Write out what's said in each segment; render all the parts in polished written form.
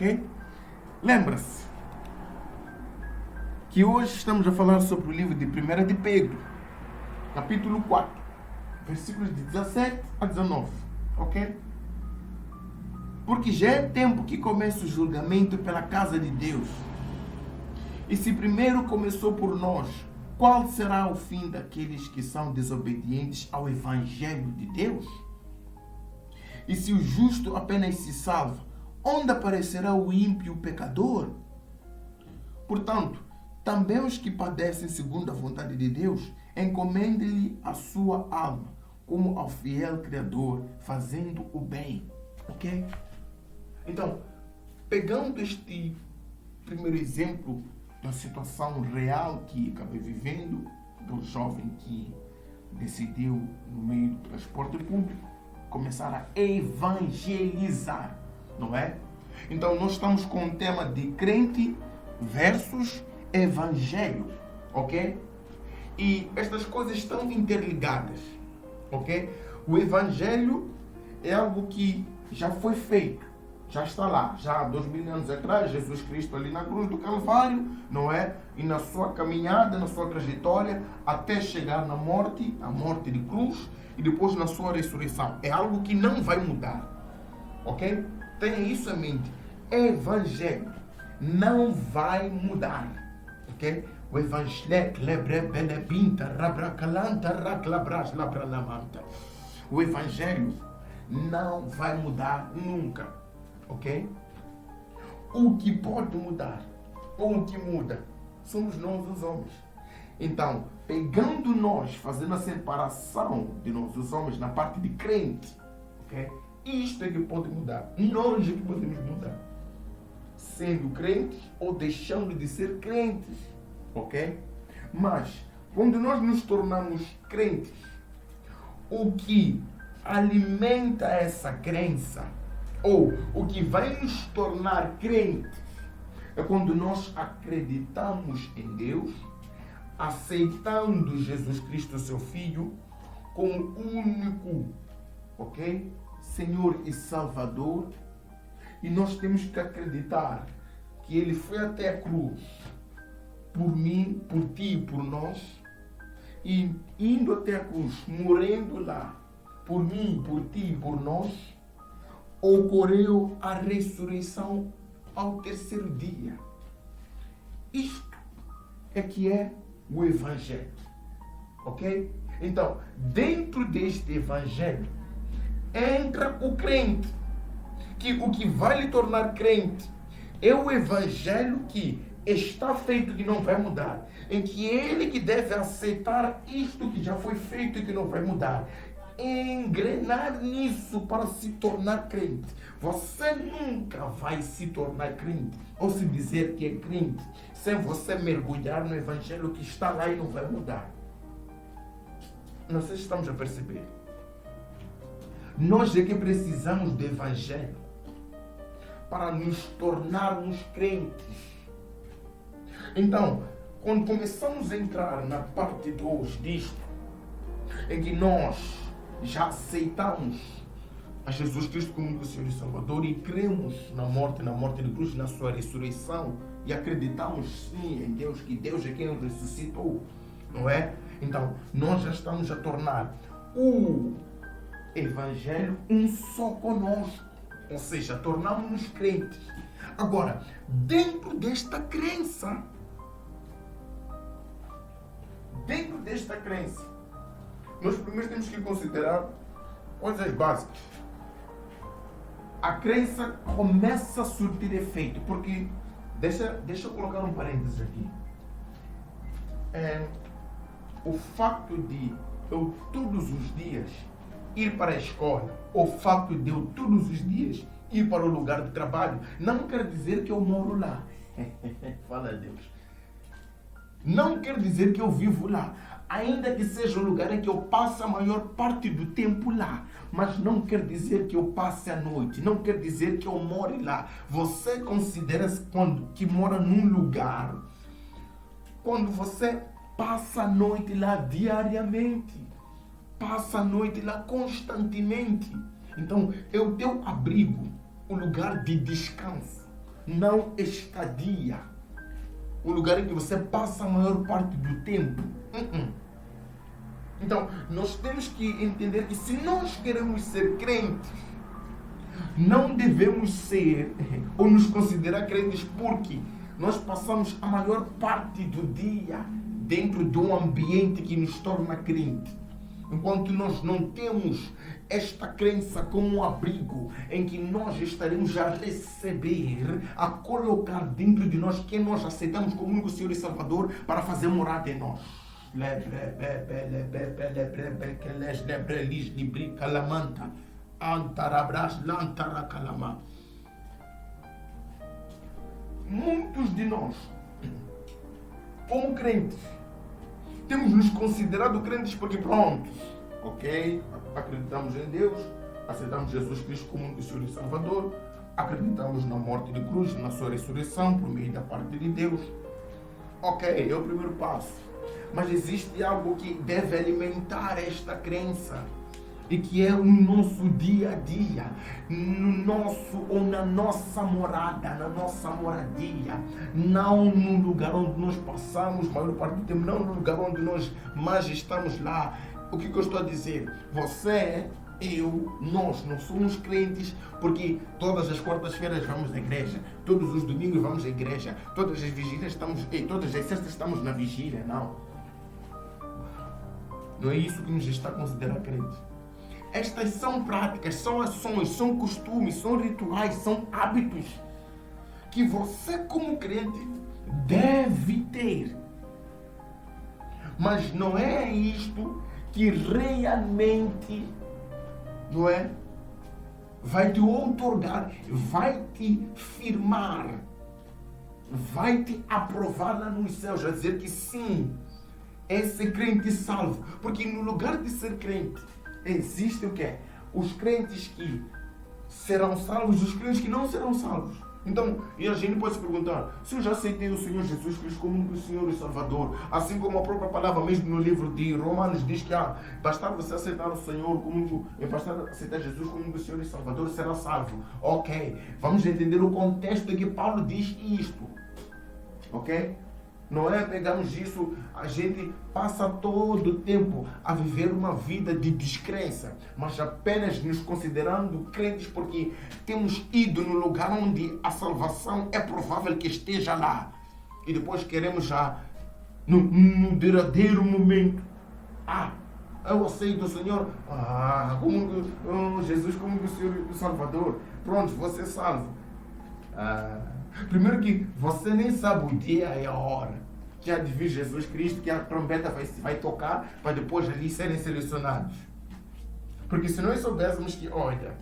ok? Lembra-se que hoje estamos a falar sobre o livro de 1 de Pedro, capítulo 4, versículos de 17 a 19, ok? Porque já é tempo que começa o julgamento pela casa de Deus. E se primeiro começou por nós, qual será o fim daqueles que são desobedientes ao Evangelho de Deus? E se o justo apenas se salva, onde aparecerá o ímpio pecador? Portanto, também os que padecem segundo a vontade de Deus, encomendem-lhe a sua alma, como ao fiel Criador, fazendo o bem. Ok? Então, pegando este primeiro exemplo da situação real que acabei vivendo, do jovem que decidiu, no meio do transporte público, começar a evangelizar, não é? Então, nós estamos com o tema de crente versus evangelho, ok? E estas coisas estão interligadas, ok? O evangelho é algo que já foi feito, já está lá, já há 2000 anos atrás, Jesus Cristo ali na cruz do Calvário, não é? E na sua caminhada, na sua trajetória, até chegar na morte, a morte de cruz, e depois na sua ressurreição. É algo que não vai mudar, ok? Tenha isso em mente. Evangelho não vai mudar, ok? O evangelho, o evangelho não vai mudar nunca, ok? O que pode mudar, ou o que muda, somos nós os homens. Então, pegando nós, fazendo a separação de nós os homens na parte de crente, ok? Isto é que pode mudar. Nós é que podemos mudar. Sendo crentes ou deixando de ser crentes, ok? Mas, quando nós nos tornamos crentes, o que alimenta essa crença, ou o que vai nos tornar crentes, é quando nós acreditamos em Deus, aceitando Jesus Cristo, seu Filho, como único, ok? Senhor e Salvador. E nós temos que acreditar que Ele foi até a cruz por mim, por ti e por nós. E indo até a cruz, morrendo lá, por mim, por ti e por nós, ocorreu a ressurreição ao terceiro dia. Isto é que é o Evangelho. Ok? Então, dentro deste Evangelho, entra o crente. Que o que vai lhe tornar crente é o Evangelho que está feito, que não vai mudar. Em que ele que deve aceitar isto que já foi feito e que não vai mudar. Engrenar nisso para se tornar crente. Você nunca vai se tornar crente ou se dizer que é crente sem você mergulhar no Evangelho que está lá e não vai mudar. Não sei se estamos a perceber. Nós é que precisamos do Evangelho para nos tornarmos crentes. Então, quando começamos a entrar na parte 2 disto, em que nós já aceitamos a Jesus Cristo como o Senhor e Salvador e cremos na morte de cruz, na sua ressurreição, e acreditamos sim em Deus, que Deus é quem o ressuscitou, não é? Então, nós já estamos a tornar o Evangelho um só conosco, ou seja, tornamos-nos crentes. Agora, dentro desta crença, nós primeiro temos que considerar coisas básicas. A crença começa a surtir efeito, porque, deixa eu colocar um parênteses aqui. O facto de eu todos os dias ir para a escola, o facto de eu todos os dias ir para o lugar de trabalho, não quer dizer que eu moro lá. Fala a Deus. Não quer dizer que eu vivo lá. Ainda que seja o lugar em que eu passo a maior parte do tempo lá. Mas não quer dizer que eu passe a noite. Não quer dizer que eu more lá. Você considera-se que mora num lugar quando você passa a noite lá diariamente. Passa a noite lá constantemente. Então, é o teu abrigo, o lugar de descanso. não estadia. Um lugar em que você passa a maior parte do tempo. Então, nós temos que entender que se nós queremos ser crentes, não devemos ser ou nos considerar crentes porque nós passamos a maior parte do dia dentro de um ambiente que nos torna crente. Enquanto nós não temos esta crença como um abrigo em que nós estaremos a receber, a colocar dentro de nós quem nós aceitamos como único Senhor e Salvador para fazer morada em nós. Muitos de nós, como crentes, temos nos considerado crentes porque pronto, ok, acreditamos em Deus, aceitamos Jesus Cristo como o Senhor e Salvador, acreditamos na morte de cruz, na sua ressurreição por meio da parte de Deus. Ok, é o primeiro passo. Mas existe algo que deve alimentar esta crença e que é o nosso dia a dia, no nosso ou na nossa morada, na nossa moradia, não no lugar onde nós passamos a maior parte do tempo, não no lugar onde nós mais estamos lá. O que eu estou a dizer? Você, eu, nós não somos crentes porque todas as quartas-feiras vamos à igreja, todos os domingos vamos à igreja, todas as vigílias todas as sextas estamos na vigília, não. Não é isso que nos está a considerar crentes. Estas são práticas, são ações, são costumes, são rituais, são hábitos que você como crente deve ter. Mas não é isto que realmente, não é, vai te outorgar, vai te firmar, vai te aprovar lá nos céus, a dizer que sim, é ser crente salvo. Porque no lugar de ser crente, existe o quê? Os crentes que serão salvos e os crentes que não serão salvos. Então, e a gente pode se perguntar, se eu já aceitei o Senhor Jesus Cristo como o Senhor e Salvador, assim como a própria palavra mesmo no livro de Romanos diz que bastar você aceitar o Senhor bastar aceitar Jesus como o Senhor e Salvador, será salvo. Ok, vamos entender o contexto em que Paulo diz isto. Ok? Não é pegamos isso, a gente passa todo o tempo a viver uma vida de descrença, mas apenas nos considerando crentes porque temos ido no lugar onde a salvação é provável que esteja lá. E depois queremos já, no derradeiro momento, eu aceito o Senhor, Jesus como o Senhor e o Salvador, pronto, você é salvo. Primeiro que você nem sabe o dia e a hora que há de vir Jesus Cristo, que a trombeta vai tocar para depois ali serem selecionados. Porque se nós soubéssemos que, olha,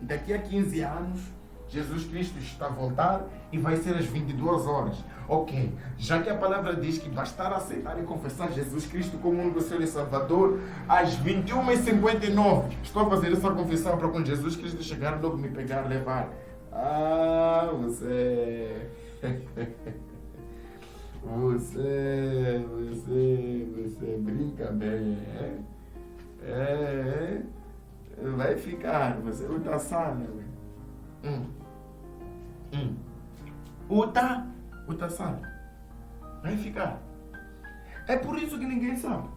daqui a 15 anos Jesus Cristo está a voltar e vai ser às 22 horas. Ok, já que a palavra diz que bastar aceitar e confessar Jesus Cristo como único Senhor e Salvador, às 21h59 estou a fazer essa confissão para quando Jesus Cristo chegar logo me pegar, levar. Você brinca bem, vai ficar, você uta sana, uta sana, vai ficar. É por isso que ninguém sabe.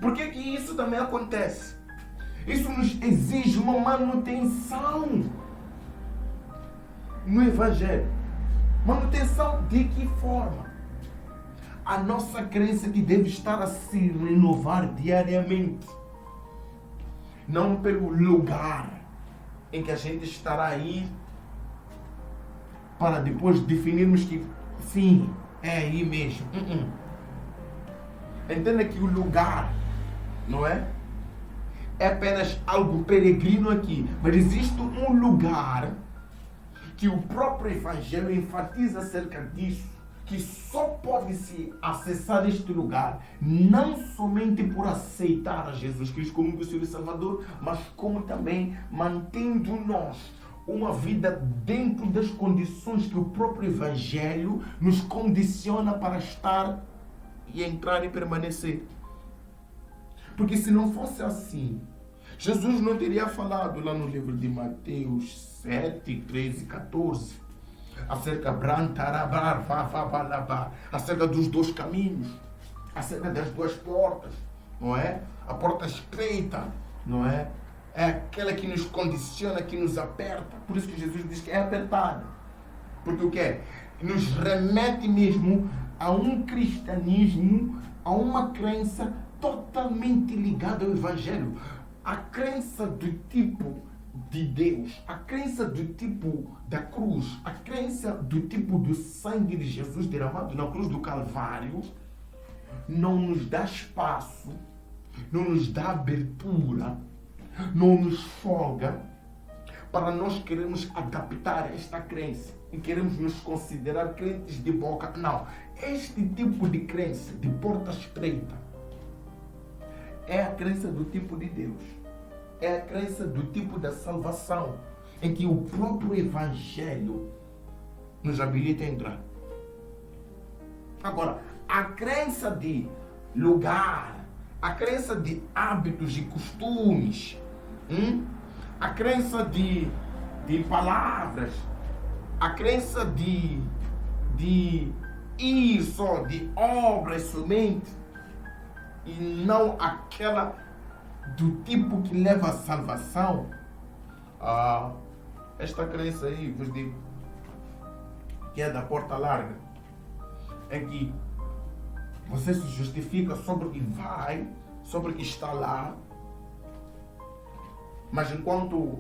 Por que que isso também acontece? Isso nos exige uma manutenção no Evangelho. Manutenção de que forma? A nossa crença que deve estar a se renovar diariamente. Não pelo lugar em que a gente estará aí para depois definirmos que sim, é aí mesmo. Entenda que o lugar, não é? É apenas algo peregrino aqui. Mas existe um lugar que o próprio Evangelho enfatiza acerca disso, que só pode se acessar este lugar, não somente por aceitar a Jesus Cristo como o Senhor e Salvador, mas como também mantendo nós uma vida dentro das condições que o próprio Evangelho nos condiciona para estar e entrar e permanecer. Porque se não fosse assim, Jesus não teria falado lá no livro de Mateus 7, 13 e 14 acerca dos dois caminhos, acerca das duas portas, não é? A porta estreita, não é? É aquela que nos condiciona, que nos aperta. Por isso que Jesus diz que é apertada. Porque o que é? Nos remete mesmo a um cristianismo, a uma crença totalmente ligada ao Evangelho. A crença do tipo de Deus, a crença do tipo da cruz, a crença do tipo do sangue de Jesus derramado na cruz do Calvário, não nos dá espaço, não nos dá abertura, não nos folga para nós queremos adaptar esta crença e queremos nos considerar crentes de boca. Não. Este tipo de crença, de porta estreita, é a crença do tipo de Deus. É a crença do tipo da salvação, em que o próprio Evangelho nos habilita a entrar. Agora, a crença de lugar, a crença de hábitos e costumes, a crença de palavras, a crença de ir só, de obras somente, e não aquela do tipo que leva à salvação. Esta crença aí, vos digo, que é da porta larga, é que você se justifica sobre o que vai, sobre o que está lá, mas enquanto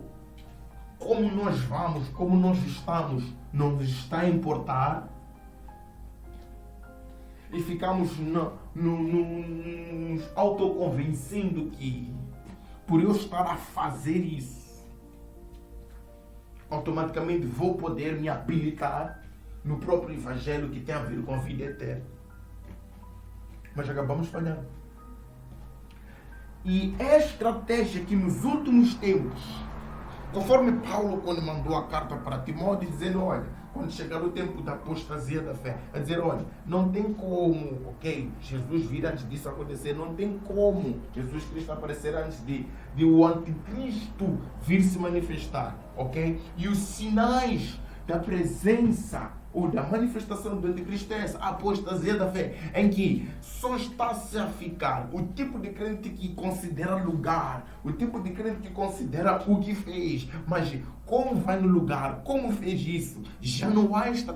como nós vamos, como nós estamos, não nos está a importar, e ficamos nos autoconvencendo que por eu estar a fazer isso, automaticamente vou poder me habilitar no próprio Evangelho que tem a ver com a vida eterna. Mas acabamos falhando. E é a estratégia que nos últimos tempos, conforme Paulo quando mandou a carta para Timóteo, dizendo, olha, quando chegar o tempo da apostasia da fé, a dizer, olha, não tem como, ok, Jesus vir antes disso acontecer, não tem como Jesus Cristo aparecer antes de o anticristo vir se manifestar, ok? E os sinais da presença ou da manifestação do anticristo é essa, a apostasia da fé, em que só está-se a ficar o tipo de crente que considera lugar, o tipo de crente que considera o que fez, mas como vai no lugar, como fez isso, já não há esta